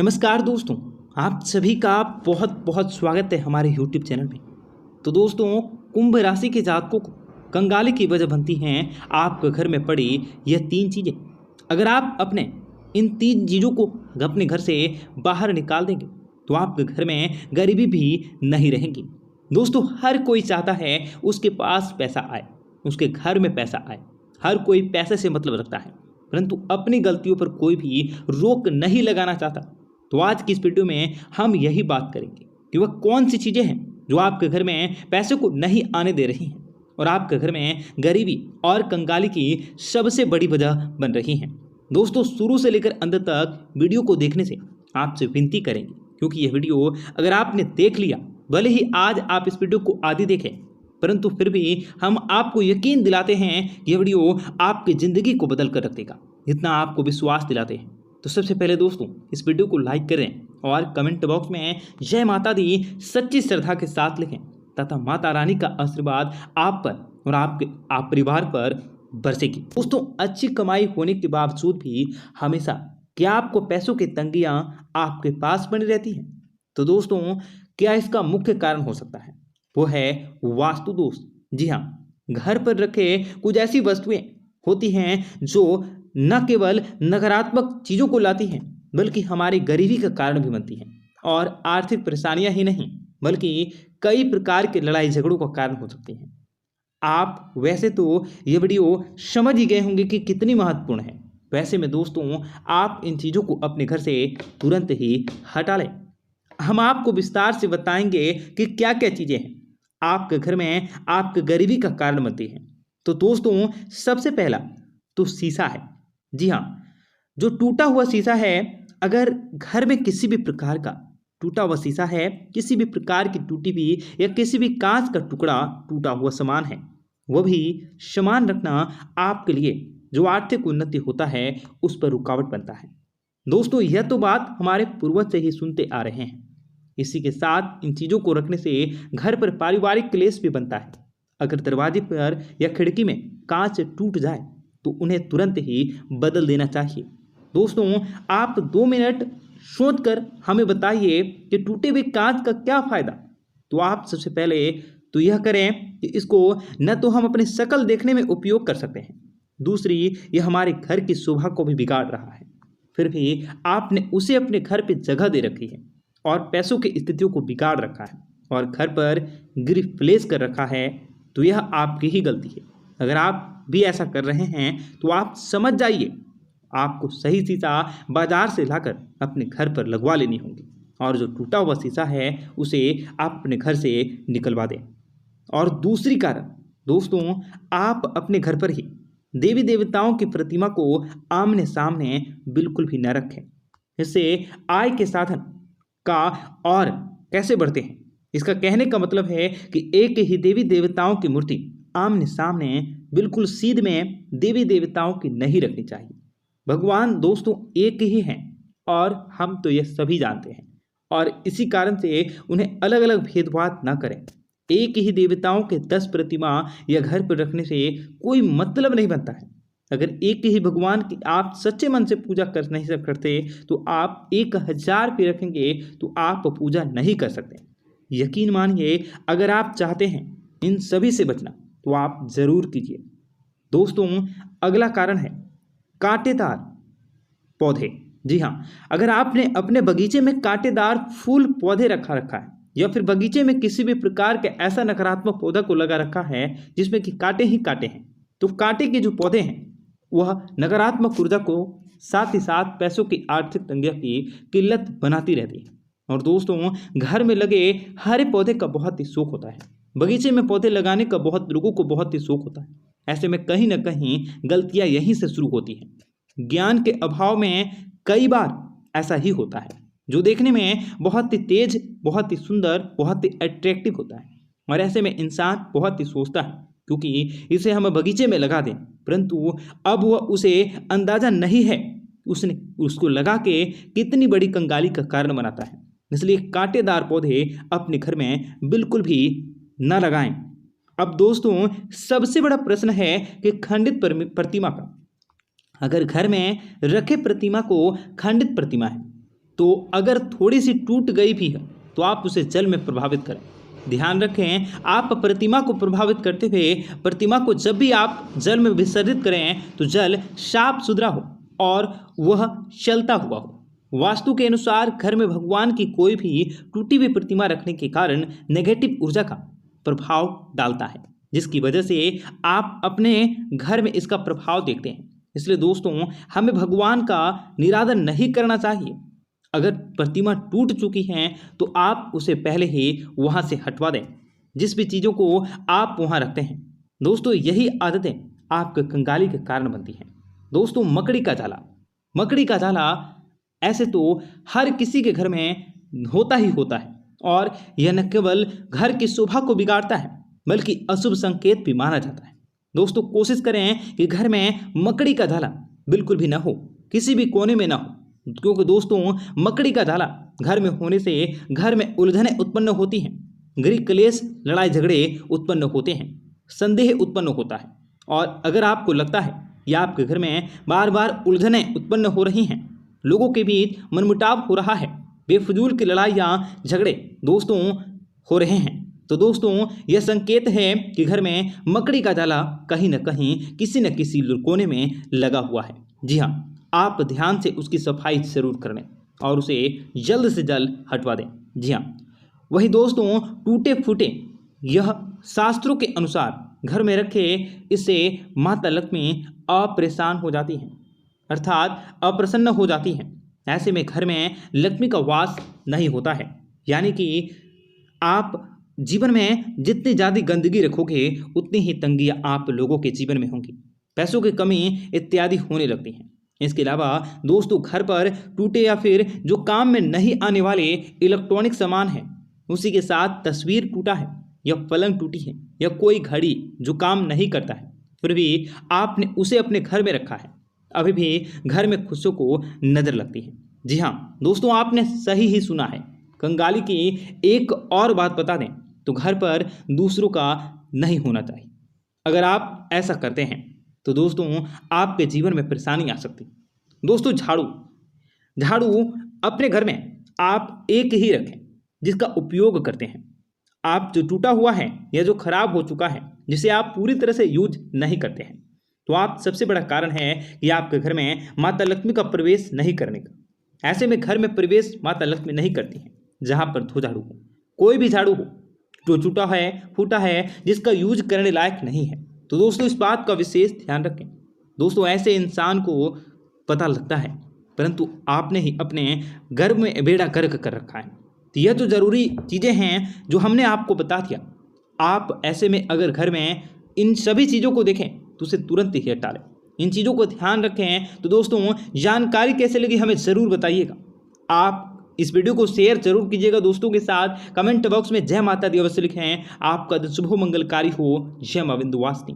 नमस्कार दोस्तों, आप सभी का बहुत बहुत स्वागत है हमारे YouTube चैनल में। तो दोस्तों, कुंभ राशि के जातकों को कंगाली की वजह बनती हैं आपके घर में पड़ी यह 3 चीज़ें। अगर आप अपने इन 3 चीज़ों को अपने घर से बाहर निकाल देंगे तो आपके घर में गरीबी भी नहीं रहेगी। दोस्तों, हर कोई चाहता है उसके पास पैसा आए, उसके घर में पैसा आए। हर कोई पैसे से मतलब रखता है, परंतु अपनी गलतियों पर कोई भी रोक नहीं लगाना चाहता। तो आज की इस वीडियो में हम यही बात करेंगे कि वह कौन सी चीज़ें हैं जो आपके घर में पैसे को नहीं आने दे रही हैं और आपके घर में गरीबी और कंगाली की सबसे बड़ी वजह बन रही हैं। दोस्तों, शुरू से लेकर अंत तक वीडियो को देखने से आपसे विनती करेंगे, क्योंकि यह वीडियो अगर आपने देख लिया, भले ही आज आप इस वीडियो को आधी देखें, परंतु फिर भी हम आपको यकीन दिलाते हैं कि यह वीडियो आपकी ज़िंदगी को बदल कर रख देगा, इतना आपको विश्वास दिलाते हैं। तो सबसे पहले दोस्तों, इस वीडियो को लाइक करें और कमेंट बॉक्स में जय माता दी सच्ची श्रद्धा के साथ लिखें, तथा माता रानी का आशीर्वाद आप पर और आपके परिवार पर बरसेगी। दोस्तों, अच्छी कमाई होने के बावजूद भी हमेशा क्या आपको पैसों की तंगियां आपके पास बनी रहती हैं? तो दोस्तों, क्या इसका मुख्य कारण हो सकता है? वो है वास्तु दोष। जी हाँ, घर पर रखे कुछ ऐसी वस्तुएं होती हैं जो न केवल नकारात्मक चीज़ों को लाती हैं, बल्कि हमारी गरीबी का कारण भी बनती हैं, और आर्थिक परेशानियां ही नहीं, बल्कि कई प्रकार के लड़ाई झगड़ों का कारण हो सकती हैं। आप वैसे तो ये वीडियो समझ ही गए होंगे कि कितनी महत्वपूर्ण है। वैसे में दोस्तों, आप इन चीज़ों को अपने घर से तुरंत ही हटा लें। हम आपको विस्तार से बताएंगे कि क्या क्या चीज़ें हैं आपके घर में आपके गरीबी का कारण बनती हैं। तो दोस्तों, सबसे पहला तो शीशा है। जी हाँ, जो टूटा हुआ शीशा है, अगर घर में किसी भी प्रकार का टूटा हुआ शीशा है, किसी भी प्रकार की टूटी हुई या किसी भी कांच का टुकड़ा टूटा हुआ सामान है, वो भी सामान रखना आपके लिए जो आर्थिक उन्नति होता है उस पर रुकावट बनता है। दोस्तों, यह तो बात हमारे पूर्वज से ही सुनते आ रहे हैं। इसी के साथ इन चीज़ों को रखने से घर पर पारिवारिक क्लेश भी बनता है। अगर दरवाजे पर या खिड़की में कांच टूट जाए तो उन्हें तुरंत ही बदल देना चाहिए। दोस्तों, आप 2 मिनट सोचकर हमें बताइए कि टूटे हुए कांच का क्या फ़ायदा। तो आप सबसे पहले तो यह करें कि इसको न तो हम अपनी शक्ल देखने में उपयोग कर सकते हैं, दूसरी यह हमारे घर की शोभा को भी बिगाड़ रहा है। फिर भी आपने उसे अपने घर पर जगह दे रखी है और पैसों की स्थितियों को बिगाड़ रखा है और घर पर गिरफ्त प्लेस कर रखा है, तो यह आपकी ही गलती है। अगर आप भी ऐसा कर रहे हैं तो आप समझ जाइए, आपको सही शीशा बाजार से लाकर अपने घर पर लगवा लेनी होगी, और जो टूटा हुआ शीशा है उसे आप अपने घर से निकलवा दें। और दूसरी कारण दोस्तों, आप अपने घर पर ही देवी देवताओं की प्रतिमा को आमने सामने बिल्कुल भी न रखें। इससे आय के साधन का और कैसे बढ़ते हैं। इसका कहने का मतलब है कि एक ही देवी देवताओं की मूर्ति आमने सामने बिल्कुल सीध में देवी देवताओं की नहीं रखनी चाहिए। भगवान दोस्तों एक ही हैं और हम तो यह सभी जानते हैं, और इसी कारण से उन्हें अलग अलग भेदभाव न करें। एक ही देवताओं के 10 प्रतिमा या घर पर रखने से कोई मतलब नहीं बनता है। अगर एक ही भगवान की आप सच्चे मन से पूजा कर नहीं करते तो आप 1000 भी रखेंगे तो आप पूजा नहीं कर सकते। यकीन मानिए, अगर आप चाहते हैं इन सभी से बचना तो आप ज़रूर कीजिए। दोस्तों, अगला कारण है कांटेदार पौधे। जी हाँ, अगर आपने अपने बगीचे में कांटेदार फूल पौधे रखा है या फिर बगीचे में किसी भी प्रकार के ऐसा नकारात्मक पौधा को लगा रखा है जिसमें कि कांटे ही कांटे हैं, तो कांटे के जो पौधे हैं वह नकारात्मक ऊर्जा को साथ ही साथ पैसों की आर्थिक तंगिया की किल्लत बनाती रहती है। और दोस्तों, घर में लगे हरे पौधे का बहुत ही शौक होता है, बगीचे में पौधे लगाने का बहुत लोगों को बहुत ही शौक होता है। ऐसे में कहीं ना कहीं गलतियां यहीं से शुरू होती हैं। ज्ञान के अभाव में कई बार ऐसा ही होता है, जो देखने में बहुत ही तेज, बहुत ही सुंदर, बहुत ही अट्रैक्टिव होता है, और ऐसे में इंसान बहुत ही सोचता है क्योंकि इसे हम बगीचे में लगा दें, परंतु अब वह उसे अंदाजा नहीं है उसने उसको लगा के कितनी बड़ी कंगाली का कारण बनाता है। इसलिए कांटेदार पौधे अपने घर में बिल्कुल भी न लगाएं। अब दोस्तों, सबसे बड़ा प्रश्न है कि खंडित प्रतिमा का। अगर घर में रखे प्रतिमा को खंडित प्रतिमा है तो अगर थोड़ी सी टूट गई भी है तो आप उसे जल में प्रभावित करें। ध्यान रखें, आप प्रतिमा को प्रभावित करते हुए प्रतिमा को जब भी आप जल में विसर्जित करें तो जल साफ सुथरा हो और वह चलता हुआ हो। वास्तु के अनुसार घर में भगवान की कोई भी टूटी हुई प्रतिमा रखने के कारण नेगेटिव ऊर्जा का प्रभाव डालता है, जिसकी वजह से आप अपने घर में इसका प्रभाव देखते हैं। इसलिए दोस्तों, हमें भगवान का निरादर नहीं करना चाहिए। अगर प्रतिमा टूट चुकी है तो आप उसे पहले ही वहां से हटवा दें, जिस भी चीज़ों को आप वहां रखते हैं। दोस्तों, यही आदतें आपके कंगाली के कारण बनती हैं। दोस्तों, मकड़ी का जाला। मकड़ी का जाला ऐसे तो हर किसी के घर में होता ही होता है और यह न केवल घर की शोभा को बिगाड़ता है बल्कि अशुभ संकेत भी माना जाता है। दोस्तों, कोशिश करें कि घर में मकड़ी का जाला बिल्कुल भी ना हो, किसी भी कोने में ना हो, क्योंकि दोस्तों मकड़ी का जाला घर में होने से घर में उलझनें उत्पन्न होती हैं, गृह क्लेश, लड़ाई झगड़े उत्पन्न होते हैं, संदेह उत्पन्न होता है। और अगर आपको लगता है कि आपके घर में बार बार उलझनें उत्पन्न हो रही हैं, लोगों के बीच मनमुटाव हो रहा है, बेफजूल की लड़ाइयाँ झगड़े दोस्तों हो रहे हैं, तो दोस्तों यह संकेत है कि घर में मकड़ी का जाला कहीं न कहीं किसी न किसी कोने में लगा हुआ है। जी हाँ, आप ध्यान से उसकी सफाई जरूर कर लें और उसे जल्द से जल्द हटवा दें। जी हाँ, वही दोस्तों टूटे फूटे यह शास्त्रों के अनुसार घर में रखे, इससे माता लक्ष्मी अपरेशान हो जाती हैं, अर्थात अप्रसन्न हो जाती हैं। ऐसे में घर में लक्ष्मी का वास नहीं होता है, यानी कि आप जीवन में जितनी ज़्यादा गंदगी रखोगे उतनी ही तंगियाँ आप लोगों के जीवन में होंगी, पैसों की कमी इत्यादि होने लगती हैं। इसके अलावा दोस्तों, घर पर टूटे या फिर जो काम में नहीं आने वाले इलेक्ट्रॉनिक सामान है, उसी के साथ तस्वीर टूटा है या पलंग टूटी है या कोई घड़ी जो काम नहीं करता है, फिर भी आपने उसे अपने घर में रखा है, अभी भी घर में खुशियों को नज़र लगती है। जी हाँ दोस्तों, आपने सही ही सुना है। कंगाली की एक और बात बता दें तो घर पर दूसरों का नहीं होना चाहिए। अगर आप ऐसा करते हैं तो दोस्तों आपके जीवन में परेशानी आ सकती है। दोस्तों, झाड़ू अपने घर में आप एक ही रखें जिसका उपयोग करते हैं। आप जो टूटा हुआ है या जो खराब हो चुका है, जिसे आप पूरी तरह से यूज नहीं करते हैं, तो आप सबसे बड़ा कारण है कि आपके घर में माता लक्ष्मी का प्रवेश नहीं करने का। ऐसे में घर में प्रवेश माता लक्ष्मी नहीं करती हैं जहाँ पर दो झाड़ू हो, कोई भी झाड़ू हो जो टूटा है, फूटा है, जिसका यूज करने लायक नहीं है। तो दोस्तों इस बात का विशेष ध्यान रखें। दोस्तों, ऐसे इंसान को पता लगता है, परंतु आपने ही अपने घर में बेड़ा गर्क कर रखा है। तो यह तो ज़रूरी चीज़ें हैं जो हमने आपको बता दिया। आप ऐसे में अगर घर में इन सभी चीज़ों को देखें तो उसे तुरंत ही हटा लें, इन चीज़ों को ध्यान रखें। तो दोस्तों, जानकारी कैसे लगी हमें ज़रूर बताइएगा। आप इस वीडियो को शेयर जरूर कीजिएगा दोस्तों के साथ। कमेंट बॉक्स में जय माता दी अवश्य लिखें। आपका दिन शुभ मंगलकारी हो। जय मां विंध्यवासिनी।